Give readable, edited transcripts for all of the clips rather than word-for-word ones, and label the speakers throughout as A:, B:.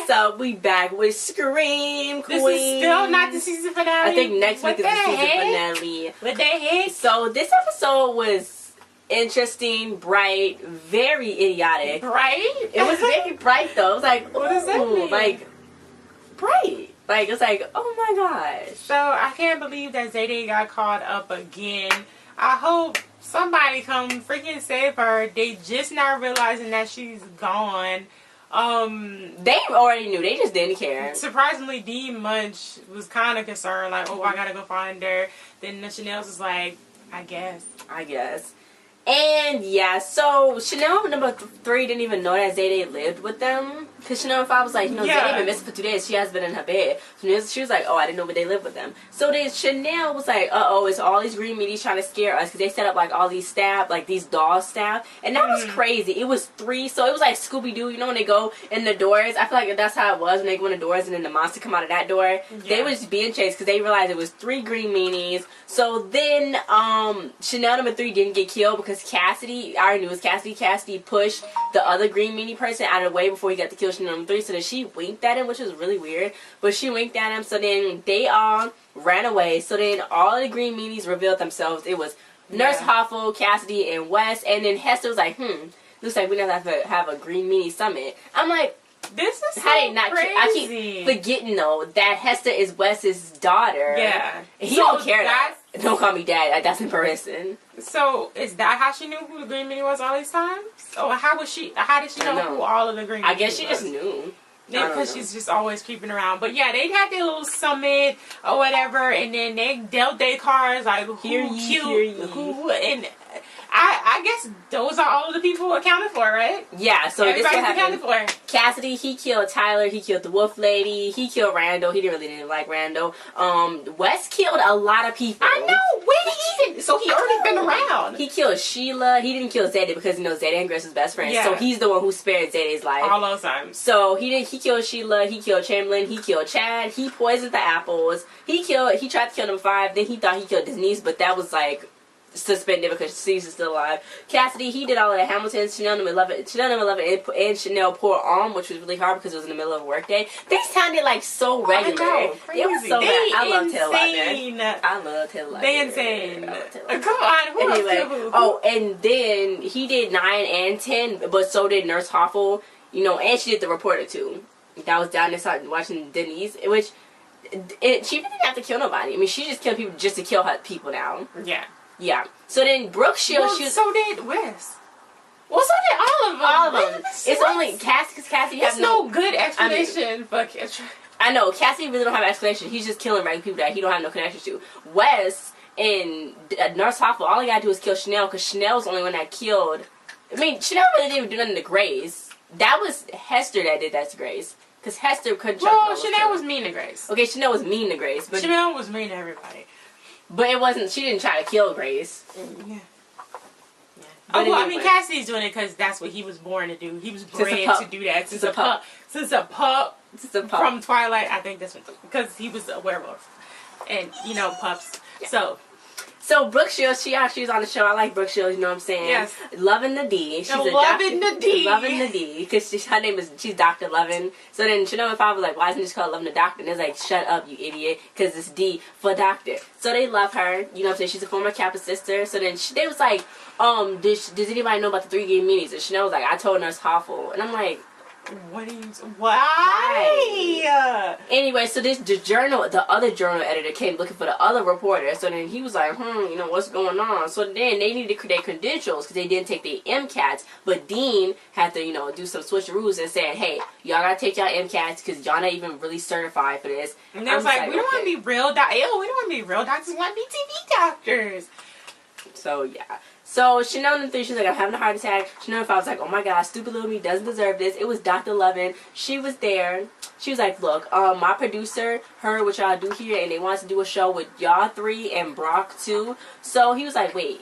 A: What's up? We back with Scream Queen.
B: This is still not the season finale.
A: I think next week is the season finale.
B: What the heck?
A: So this episode was interesting, bright, very idiotic.
B: Bright?
A: It was very bright though. It was like,
B: what does that mean?
A: Like, bright. Like, it's like, oh my gosh.
B: So I can't believe that ZayDay got caught up again. I hope somebody come freaking save her. They just not realizing that she's gone.
A: They already knew. They just didn't care.
B: Surprisingly, Dean Munch was kind of concerned. Like, oh, I gotta go find her. Then Chanel's was like, I guess.
A: And yeah, so Chanel number 3 didn't even know that ZayDay lived with them. Because Chanel 5 was like, ZayDay been missing for 2 days. She has been in her bed. So she was like, oh, I didn't know but they lived with them. So then Chanel was like, uh-oh, it's all these Green Meanies trying to scare us. Because they set up like all these staff, like these doll staff. And that was crazy. It was 3. So it was like Scooby-Doo. You know when they go in the doors? I feel like that's how it was when they go in the doors and then the monster come out of that door. Yeah. They was being chased because they realized it was 3 Green Meanies. So then Chanel number 3 didn't get killed because Cassidy, I already knew it was Cassidy. Cassidy pushed the other Green Meanie person out of the way before he got to kill Chanel number 3. So then she winked at him, which was really weird. But she winked at him. So then they all ran away. So then all of the Green Meanies revealed themselves. It was Nurse Hoffel, Cassidy, and Wes. And then Hester was like, looks like we don't have to have a Green Meanie summit. I'm like,
B: this is so
A: crazy. I keep forgetting though that Hester is Wes's daughter.
B: Yeah.
A: He don't care that. Don't call me dad. That's in person.
B: So is that how she knew who the Green Meanie was all these times? Or how did she know who all of the Green Meanies
A: I guess she
B: was?
A: just knew.
B: Because she's just always creeping around. But yeah, they had their little summit or whatever, and then they dealt their cards like who cute, who, and I guess those are all of the people accounted for, right? Yeah, so
A: everybody's
B: this accounted for.
A: Cassidy, he killed Tyler, he killed the Wolf Lady, he killed Randall, he didn't like Randall. Wes killed a lot of people.
B: I know, where did he even, so he already been around.
A: He killed Sheila, he didn't kill ZayDay because ZayDay and Grace's best friend, so he's the one who spared ZayDay's life.
B: All those times.
A: So he killed Sheila, he killed Chamberlain, he killed Chad, he poisoned the apples, he tried to kill number 5, then he thought he killed his niece, but that was like suspended because C's still alive. Cassidy, he did all of the Hamiltons. Chanel number 11, and Chanel pour on, which was really hard because it was in the middle of a work day. They sounded like so regular.
B: I know, crazy.
A: It was so bad. I love Taylor
B: Lautner.
A: I love Taylor Lautner.
B: They insane. Come on, who
A: else? And then he did 9 and 10, but so did Nurse Hoffel. And she did the reporter too. That was down there watching Denise, which she didn't have to kill nobody. I mean, she just killed people just to kill her people now. Yeah. So then Brooke Shields,
B: so did Wes. Well, so did all of them.
A: All of them. It's only Cassidy has
B: no good explanation for
A: I know. Cassidy really don't have an explanation. He's just killing regular people that he don't have no connection to. Wes and Nurse Hoffel, all he gotta do is kill Chanel because Chanel's the only one that killed. I mean, Chanel really didn't even do nothing to Grace. That was Hester that did that to Grace. Because Hester couldn't jump.
B: Well, Chanel was mean to Grace.
A: Okay, Chanel was mean to Grace. But
B: Chanel was mean to everybody.
A: But it wasn't, she didn't try to kill Grace.
B: Yeah. Oh, well, I mean, Cassidy's doing it because that's what he was born to do. He was bred to do that since a pup. Since a pup from Twilight, I think that's what, because he was a werewolf. And, pups. Yeah.
A: So Brooke Shields, she's on the show. I like Brooke Shields, you know what I'm saying?
B: Yes.
A: Lovin' the D. She's
B: Lovin' the D.
A: Lovin' the D. Because her name she's Dr. Lovin'. So then Chanel and 5 was like, why isn't it just called Lovin' the Doctor? And it's like, shut up, you idiot. Because it's D for doctor. So they love her. You know what I'm saying? She's a former Kappa sister. So then they was like, does anybody know about the 3 Green Meanies? And Chanel was like, I told Nurse Hoffel. And I'm like,
B: why?
A: Anyway, so the other journal editor came looking for the other reporter. So then he was like, what's going on? So then they needed their credentials because they didn't take their MCATs. But Dean had to, do some switcheroos and said, hey, y'all gotta take y'all MCATs because y'all not even really certified for this.
B: And they was like, we don't want to be real doctors. We don't want to be real doctors. We want to be TV doctors.
A: So yeah. So Chanel number 3, she's like, I'm having a heart attack. Chanel 5 was like, oh my gosh, stupid little me doesn't deserve this. It was Dr. Lovin. She was there. She was like, look, my producer heard what y'all do here, and they wanted to do a show with y'all 3 and Brock too. So he was like, wait,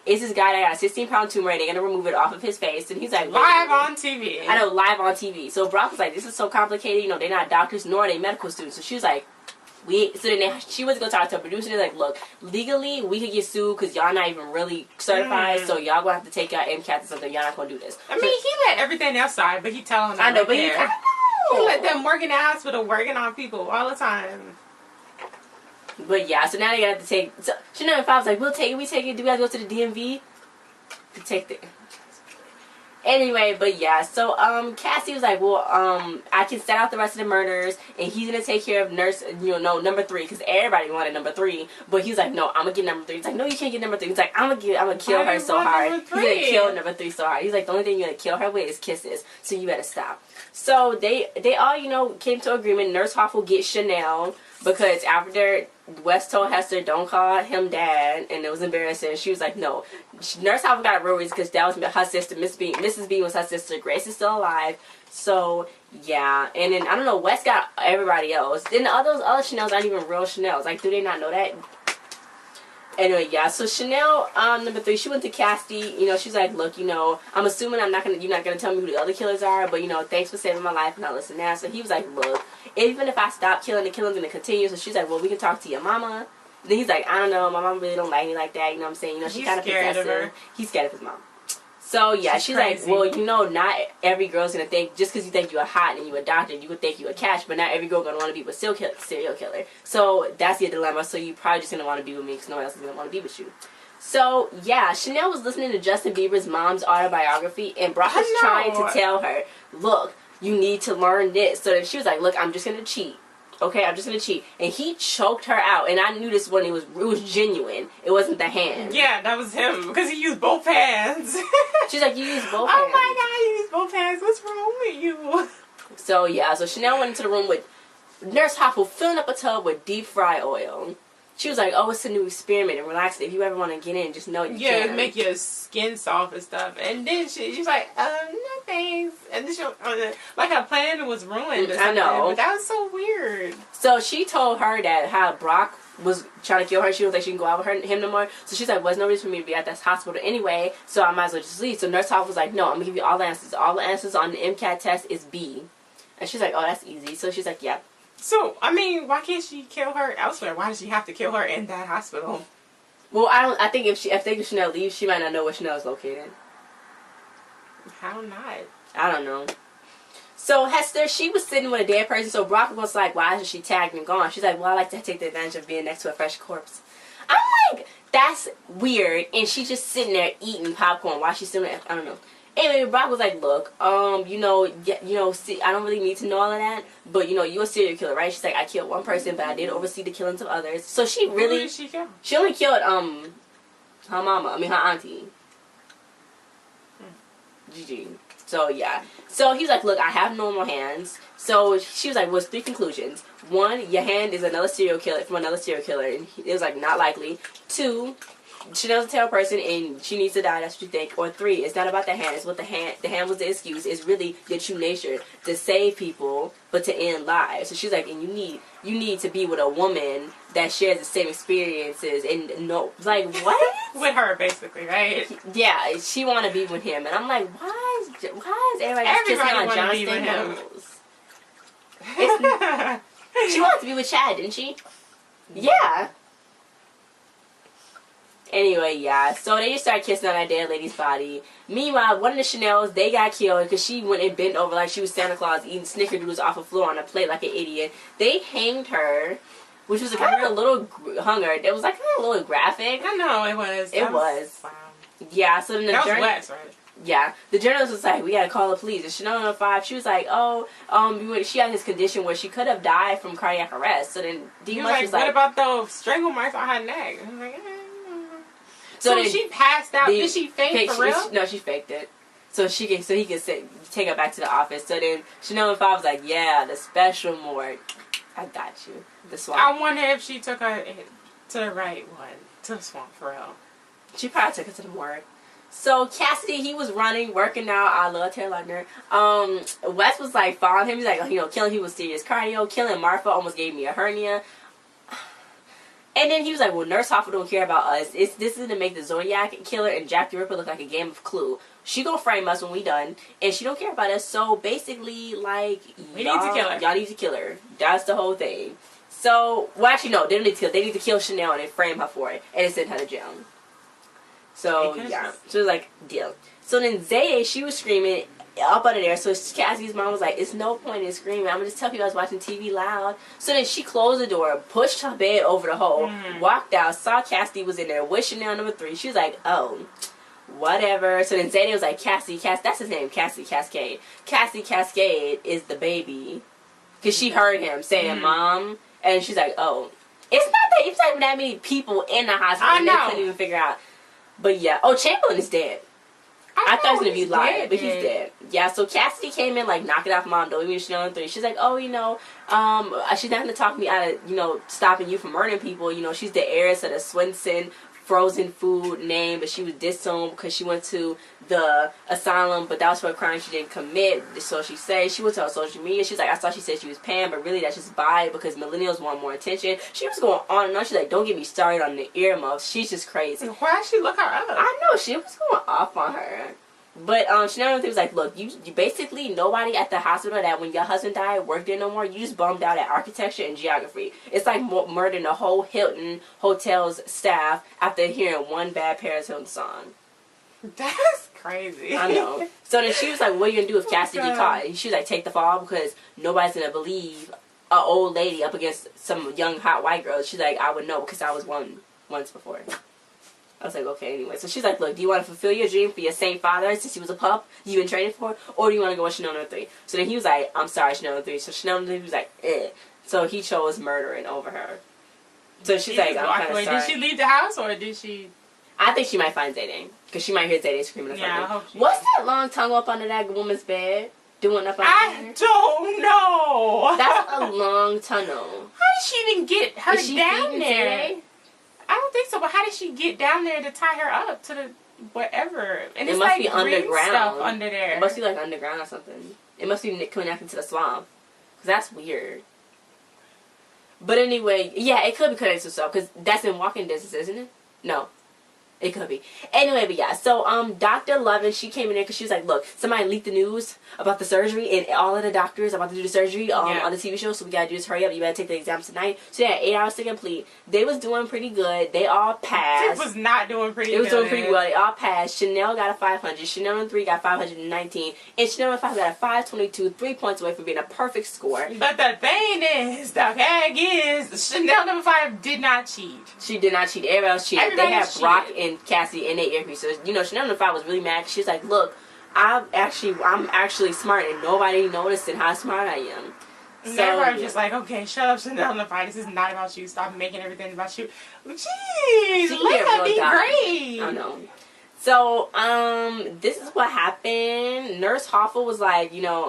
A: it's this guy that got a 16-pound tumor, and they're gonna remove it off of his face. And he's like,
B: live on TV.
A: I know, live on TV. So Brock was like, this is so complicated. They're not doctors nor are they medical students. So she was like, so then she was going to talk to a producer. They're like, look, legally, we could get sued because y'all not even really certified, so y'all going to have to take y'all MCAT or something. Y'all not going to do this.
B: I mean, he let everything else side, but he telling them.
A: I know, but
B: You let them work in the hospital, working on people all the time.
A: But yeah, so now they got to take. So Chanel and Five was like, we take it. Do we have to go to the DMV to take it? Anyway, but yeah, so Cassie was like, well, I can set out the rest of the murders, and he's gonna take care of nurse, number 3, because everybody wanted number 3, but he's like, no, I'm gonna get number 3. He's like, no, you can't get number 3. He's like, I'm gonna kill her so hard. He's gonna kill number 3 so hard. He's like, the only thing you're gonna kill her with is kisses, so you better stop. So they all came to agreement. Nurse Hoffel gets Chanel because after West told Hester, don't call him dad, and it was embarrassing. She was like, no. Nurse Hoffel got a real reason because that was her sister. Mrs. Bean was her sister. Grace is still alive. So, yeah. And then, I don't know, West got everybody else. Then the other Chanels aren't even real Chanels. Like, do they not know that? Anyway, yeah. So, Chanel, number 3, she went to Cassidy. She's like, look, I'm assuming you're not going to tell me who the other killers are, but, thanks for saving my life, and I'll listen now. So, he was like, look, even if I stop killing, the killing's going to continue. So, she's like, well, we can talk to your mama. Then he's like, I don't know, my mom really don't like me like that, you know what I'm saying? She's kind of possessive. He's scared of his mom. So, yeah, she's like, well, not every girl's going to think, just because you think you're hot and you're a doctor, you would think you're a catch, but not every girl going to want to be with a serial killer. So, that's your dilemma, so you probably just going to want to be with me because no one else is going to want to be with you. So, yeah, Chanel was listening to Justin Bieber's mom's autobiography, and Brock was trying to tell her, look, you need to learn this. So, she was like, look, I'm just going to cheat. Okay, I'm just gonna cheat. And he choked her out. And I knew this when it was genuine. It wasn't the hand.
B: Yeah, that was him. Because he used both hands.
A: She's like, you used both hands.
B: Oh my god, you used both hands. What's wrong with you?
A: So, yeah. So, Chanel went into the room with Nurse Hoffel filling up a tub with deep fry oil. She was like, oh, it's a new experiment. And relax. If you ever want to get in, just know you can.
B: Yeah, make your skin soft and stuff. And then she's like, no thanks. And then like her plan was ruined.
A: I know.
B: But that was so weird.
A: So she told her that how Brock was trying to kill her. She was like, she can go out with him no more. So she's like, well, there's no reason for me to be at this hospital anyway. So I might as well just leave. So Nurse Hoffel was like, no, I'm going to give you all the answers. All the answers on the MCAT test is B. And she's like, oh, that's easy. So she's like, yeah.
B: So, I mean, why can't she kill her elsewhere? Why does she have to kill her in that hospital?
A: Well, I think if Chanel leaves, she might not know where Chanel is located.
B: How not? I
A: don't know. So Hester, she was sitting with a dead person. So Brock was like, why isn't she tagged and gone? She's like, well, I like to take the advantage of being next to a fresh corpse. I'm like, that's weird. And she's just sitting there eating popcorn while she's sitting there. I don't know. Anyway, Brock was like, look, see, I don't really need to know all of that, but, you're a serial killer, right? She's like, I killed one person, but I did oversee the killings of others. So she really...
B: Who did she kill?
A: She only killed, her auntie. Gigi. So, yeah. So, he was like, look, I have normal hands. So, she was like, well, it's 3 conclusions. 1, your hand is another serial killer, from another serial killer, and it was like, not likely. 2... Chanel's a terrible person and she needs to die, that's what you think. Or 3, it's not about the hand, it's what the hand was the excuse. It's really your true nature to save people but to end lives. So she's like, and you need to be with a woman that shares the same experiences and no, like, what?
B: With her, basically, right?
A: Yeah, she want to be with him. And I'm like, why is everybody just kissing on John Stamos? She wanted to be with Chad, didn't she? Yeah. Anyway, yeah, so they just started kissing on that dead lady's body. Meanwhile, one of the Chanels, they got killed because she went and bent over like she was Santa Claus eating snickerdoodles off the floor on a plate like an idiot. They hanged her, which was kind of a little hung her. It was like a little graphic.
B: I know, it was.
A: It was.
B: Wow.
A: Yeah, so then the
B: journalist, right?
A: Yeah, the journalist was like, we gotta call the police. And Chanel number 5, she was like, she had this condition where she could have died from cardiac arrest. So then
B: D. was like, what about those strangle marks on her neck? And I'm like, So she passed out. Did she fake for real?
A: No, she faked it. So he could take her back to the office. So then Chanel number 5 was like, yeah, the special morgue. I got you. The swamp.
B: I wonder if she took her to the right one. To the swamp for real.
A: She probably took her to the morgue. So Cassidy, he was running, working out. I love Taylor Lautner. Wes was like following him. He's like, killing people with serious cardio. Killing Martha almost gave me a hernia. And then he was like, well, Nurse Hoffel don't care about us. This is to make the Zodiac Killer and Jack the Ripper look like a game of Clue. She gonna frame us when we done. And she don't care about us. So basically, like,
B: we need to kill her.
A: Y'all need to kill her. That's the whole thing. So, well, actually, no. They don't need to kill her. They need to kill Chanel and then frame her for it. And then send her to jail. So, yeah. So it was like, deal. So then ZayDay, she was screaming, up under there. So Cassie's mom was like, it's no point in screaming. I'm going to just tell people I was watching TV loud. So then she closed the door, pushed her bed over the hole, walked out, saw Cassie was in there with Chanel number 3. She was like, oh, whatever. So then ZayDay was like, Cassie, that's his name, Cassie Cascade. Cassie Cascade is the baby. Because she heard him saying, Mom. And she's like, oh. It's not that, it's not even that many people in the hospital. I know. They couldn't even figure out. But yeah. Oh, Chamberlain is dead. I thought he was going to be lying, but he's dead. Yeah, so Cassidy came in, like, knocking off Mom, don't even Chanel in 3. She's like, oh, you know, she's not going to talk me out of, you know, stopping you from murdering people. You know, she's the heiress of the Swenson frozen food name, but she was disowned because she went to the asylum, but that was for a crime she didn't commit. So she said she went to her social media. She's like, I thought she said she was Pam, but really that's just bi because millennials want more attention. She was going on and on. She's like, don't get me started on the earmuffs. She's just crazy.
B: Why did she look her up?
A: I know, she was going off on her. But Chanel was like, look, you basically nobody at the hospital that when your husband died worked there no more. You just bummed out at architecture and geography. It's like murdering the whole Hilton Hotel's staff after hearing one bad Paris Hilton song.
B: That's crazy.
A: I know. So then she was like, what are you going to do if Cassie get caught? And she was like, take the fall because nobody's going to believe an old lady up against some young hot white girl. She's like, I would know because I was one once before. I was like, okay, anyway. So she's like, look, do you want to fulfill your dream for your same father since he was a pup you've been training for? Or do you want to go with Chanel number 3? So then he was like, I'm sorry, Chanel number 3. So Chanel number 3 was like, eh. So he chose murdering over her. So she's like, I'm kind of sorry.
B: Did she leave the house or did she?
A: I think she might find ZayDay. Because she might hear ZayDay screaming in front of her.
B: I hope she
A: What's that long tongue up under that woman's bed? Doing up under
B: I don't know.
A: That's a long tunnel.
B: How did she even get her down there? ZayDay? I don't think so, but how did she get down there to tie her up to the whatever? And
A: it
B: it's
A: must
B: like
A: be underground.
B: Stuff under there.
A: It must be like underground or something. It must be connected to the swamp. Because that's weird. But anyway, yeah, it could be connected to stuff. Because that's in walking distance, isn't it? No. It could be. Anyway, but yeah. So, Dr. Lovin, she came in there because she was like, look, somebody leaked the news about the surgery and all of the doctors about to do the surgery on the TV show. So we got to do this. Hurry up. You better take the exams tonight. So, yeah, 8 hours to complete. They was doing pretty good. They all passed.
B: It was not doing pretty good.
A: It was doing pretty well. They all passed. Chanel got a 500. Chanel number 3 got 519. And Chanel number 5 got a 522, 3 points away from being a perfect score.
B: But the thing is, the gag is, Chanel number 5 did not cheat.
A: She did not cheat. Everybody else cheated. They had Brock and Cassie in their earpiece. So, you know, Chanel number 5 was really mad. She was like, look, I'm actually smart and nobody noticing how smart I am.
B: So everybody was just like, okay, shut up, Chanel number 5. This is not about you. Stop making everything about you. Jeez, let her be great.
A: I know. So, this is what happened. Nurse Hoffel was like, you know,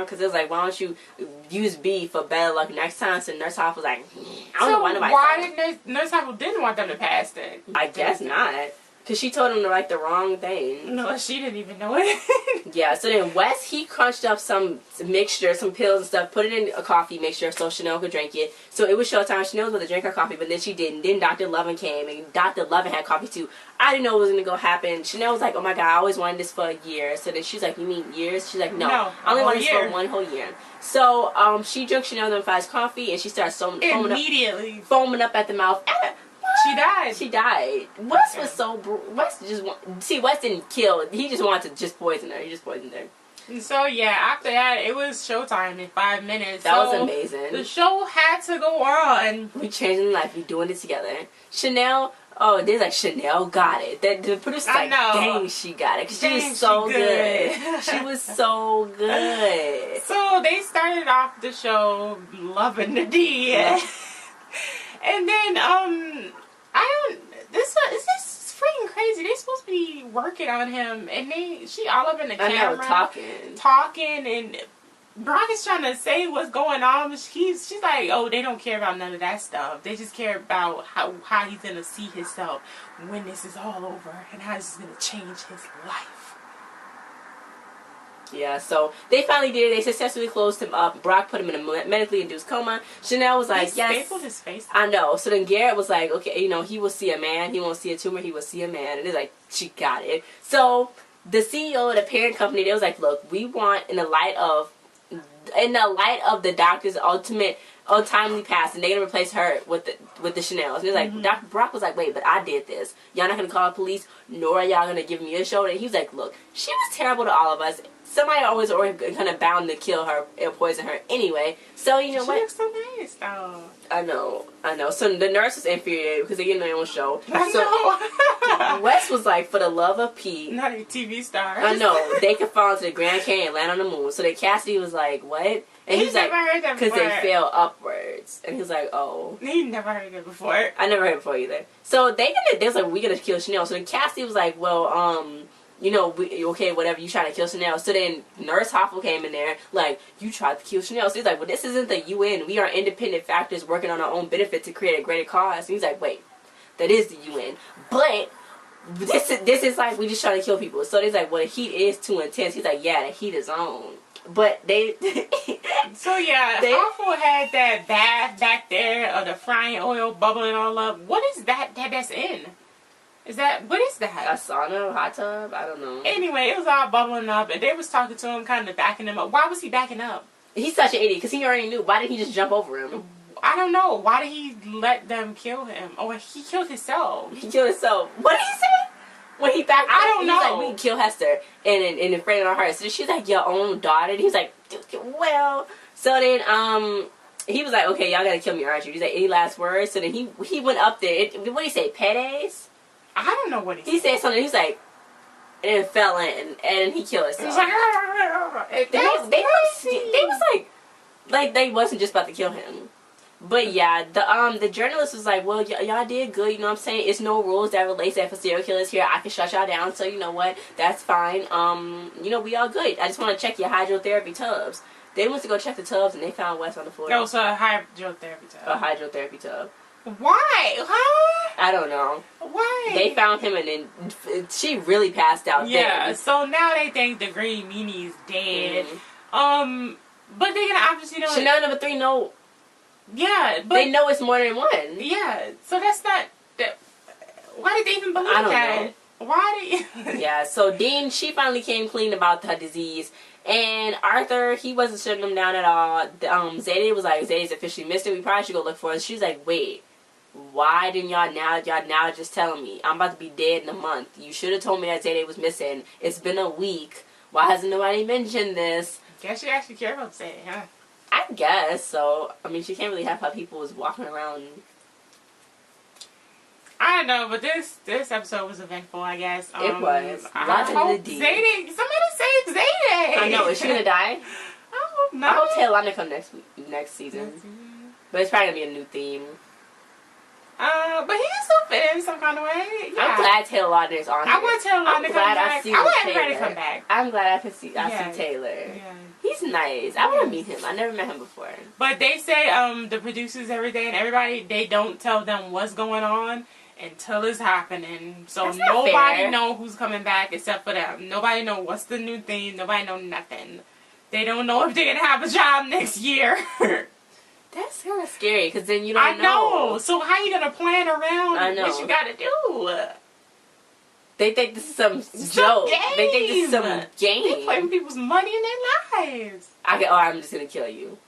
A: because it was like, why don't you use B for better luck next time? So Nurse Hoffel was like, I don't know why nobody.
B: Why did Nurse Hoffel didn't want them to pass then?
A: I guess not. Because she told him to write the wrong thing.
B: No, she didn't even know it.
A: Yeah, so then Wes, he crunched up some mixture, some pills and stuff, put it in a coffee mixture so Chanel could drink it. So it was showtime. Chanel was going to drink her coffee, but then she didn't. Then Dr. Lovin came, and Dr. Lovin had coffee too. I didn't know what was going to go happen. Chanel was like, oh my God, I always wanted this for a year. So then she's like, you mean years? She's like, no I only wanted this for 1 whole year. So she drank Chanel number 5's coffee, and she started foaming up at the mouth.
B: She died.
A: She died. Wes was so Wes just Wes didn't kill. He just wanted to just poison her. He just poisoned her.
B: And so yeah, after that it was showtime in 5 minutes.
A: That was amazing.
B: The show had to go on.
A: We changing life. We doing it together. Chanel. Oh, there's like Chanel got it. The producer's like, dang, she got it. She was so good. She was so good.
B: So they started off the show loving the D. And then this is freaking crazy. They supposed to be working on him, and she all up in the camera talking, and Brock is trying to say what's going on, but she's like, oh, they don't care about none of that stuff. They just care about how he's gonna see himself when this is all over, and how this is gonna change his life.
A: Yeah, so they finally did it. They successfully closed him up. Brock put him in a medically induced coma. Chanel was like, yes.
B: He stapled his face.
A: I know. So then Garrett was like, okay, you know, he will see a man. He won't see a tumor. He will see a man. And it's like, she got it. So the CEO of the parent company, they was like, look, we want in the light of the doctor's untimely passing, they're gonna replace her with the Chanels. And it's like, Dr. Brock was like, wait, but I did this. Y'all not gonna call the police, nor are y'all gonna give me a show. And he was like, look, she was terrible to all of us. somebody always kind of bound to kill her and poison her anyway. So you know what?
B: She looks so nice though.
A: I know. So the nurse was infuriated because they get their own show.
B: I
A: know. Wes was like, for the love of Pete.
B: Not a TV star.
A: I know. They could fall into the Grand Canyon and land on the moon. So then Cassidy was like, what? And he was like, because they fell upwards. And he was like, oh.
B: He never heard it before.
A: I never heard it before either. So they was like, we gotta kill Chanel. So then Cassidy was like, well, you know, okay, whatever, you trying to kill Chanel. So then Nurse Hoffel came in there, like, you tried to kill Chanel. So he's like, well, this isn't the UN. We are independent factors working on our own benefit to create a greater cause. And he's like, wait, that is the UN. But this is like, we just trying to kill people. So he's like, well, the heat is too intense. He's like, yeah, the heat is on. But they...
B: So yeah, Hoffel had that bath back there of the frying oil bubbling all up. What is that's in? What is that?
A: A sauna, hot tub? I don't know.
B: Anyway, it was all bubbling up, and they was talking to him, kind of backing him up. Why was he backing up?
A: He's such an idiot, because he already knew. Why didn't he just jump over him?
B: I don't know. Why did he let them kill him? Oh, he killed himself.
A: He killed himself. What did he say? When he backed up,
B: I don't know.
A: He was like, we can kill Hester, and in front of her. So she's like, your own daughter? And he was like, well. So then, he was like, okay, y'all gotta kill me, aren't you? He's like, any last words? So then he went up there. What did he say? Pedes?
B: I don't know what
A: he said. Something. He's like, and it fell in, and he killed himself.
B: He was like,
A: they was like they wasn't just about to kill him. But yeah, the journalist was like, well, y'all did good, you know what I'm saying? It's no rules that relates that if a serial killer's here, I can shut y'all down, so you know what? That's fine. You know, we all good. I just want to check your hydrotherapy tubs. They went to go check the tubs, and they found Wes on the floor.
B: Oh, so a hydrotherapy tub.
A: A hydrotherapy tub.
B: Why? Huh?
A: I don't know.
B: Why?
A: They found him, and then she really passed out.
B: Yeah,
A: then.
B: So now they think the Green Meanie is dead. Mm-hmm. But they can obviously know...
A: Chanel number 3, no...
B: Yeah, but...
A: They know it's more than one.
B: Yeah, so that's not... Why did they even believe that?
A: I don't know.
B: Why did...
A: Yeah, so Dean, she finally came clean about her disease. And Arthur, he wasn't shutting them down at all. ZayDay was like, ZayDay's officially missing. We probably should go look for her. She's like, wait, why didn't y'all now just telling me? I'm about to be dead in a month. You should have told me that ZayDay was missing. It's been a week. Why hasn't nobody mentioned this?
B: Guess she actually cared about ZayDay, huh?
A: I guess so. I mean, she can't really have how people was walking around.
B: I don't know, but this episode was eventful, I guess.
A: It was.
B: I hope ZayDay... Somebody save ZayDay!
A: I know. Is she gonna die?
B: Oh, no.
A: I hope Taylor come next season. But it's probably gonna be a new theme.
B: But he can still fit in some kind of way. Yeah.
A: I'm glad Taylor Lautner is on here.
B: I want Taylor Lautner to come back. I want everybody to come back.
A: I'm glad I see Taylor.
B: Yeah.
A: He's nice. I want to meet him. I never met him before.
B: But they say the producers every day and everybody, they don't tell them what's going on until it's happening. So nobody know who's coming back except for them. Nobody know what's the new thing. Nobody know nothing. They don't know if they're going to have a job next year.
A: That's kind of scary because then you don't know.
B: I know. So how you going to plan around what you got to do?
A: They think this is some joke. They think this is some game.
B: They play with people's money in their lives.
A: I'm just going to kill you.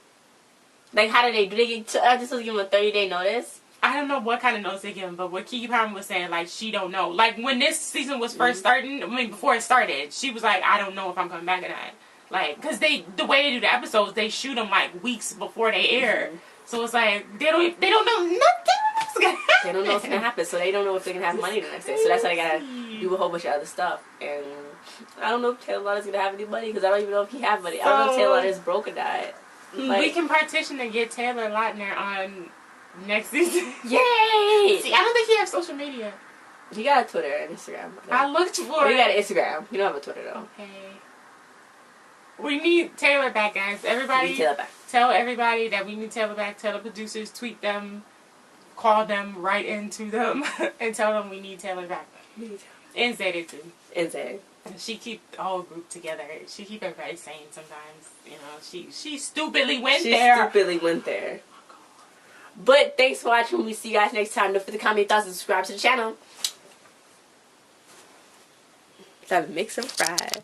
A: Like, how do they get... I just was give them a 30-day notice?
B: I don't know what kind of notes they give him, but what Keke Palmer was saying, like, she don't know. Like, when this season was first starting, I mean, before it started, she was like, I don't know if I'm coming back or not. Like, because the way they do the episodes, they shoot them, like, weeks before they air. So it's like, they don't know nothing that's going to happen.
A: They don't know what's going to happen, so they don't know if they can have money the next day. So that's why they got to do a whole bunch of other stuff. And I don't know if Taylor Lautner's going to have any money, because I don't even know if he has money. I don't know if Taylor Lautner's broke or not. Like,
B: we can partition and get Taylor Lautner on next season.
A: Yay!
B: See, I don't think he has social media.
A: He got a Twitter and Instagram.
B: I looked for
A: it. He got an Instagram. You don't have a Twitter, though.
B: Okay. We need Taylor back, guys. Everybody,
A: we need Taylor back.
B: Tell everybody that we need Taylor back. Tell the producers, tweet them, call them, write into them, and tell them we need Taylor back. And ZayDay too.
A: And ZayDay.
B: She keep the whole group together. She keep everybody sane sometimes. You know, she stupidly went there.
A: She stupidly went there. But thanks for watching. We see you guys next time. Don't forget to comment your thoughts and subscribe to the channel. Time to make some fries.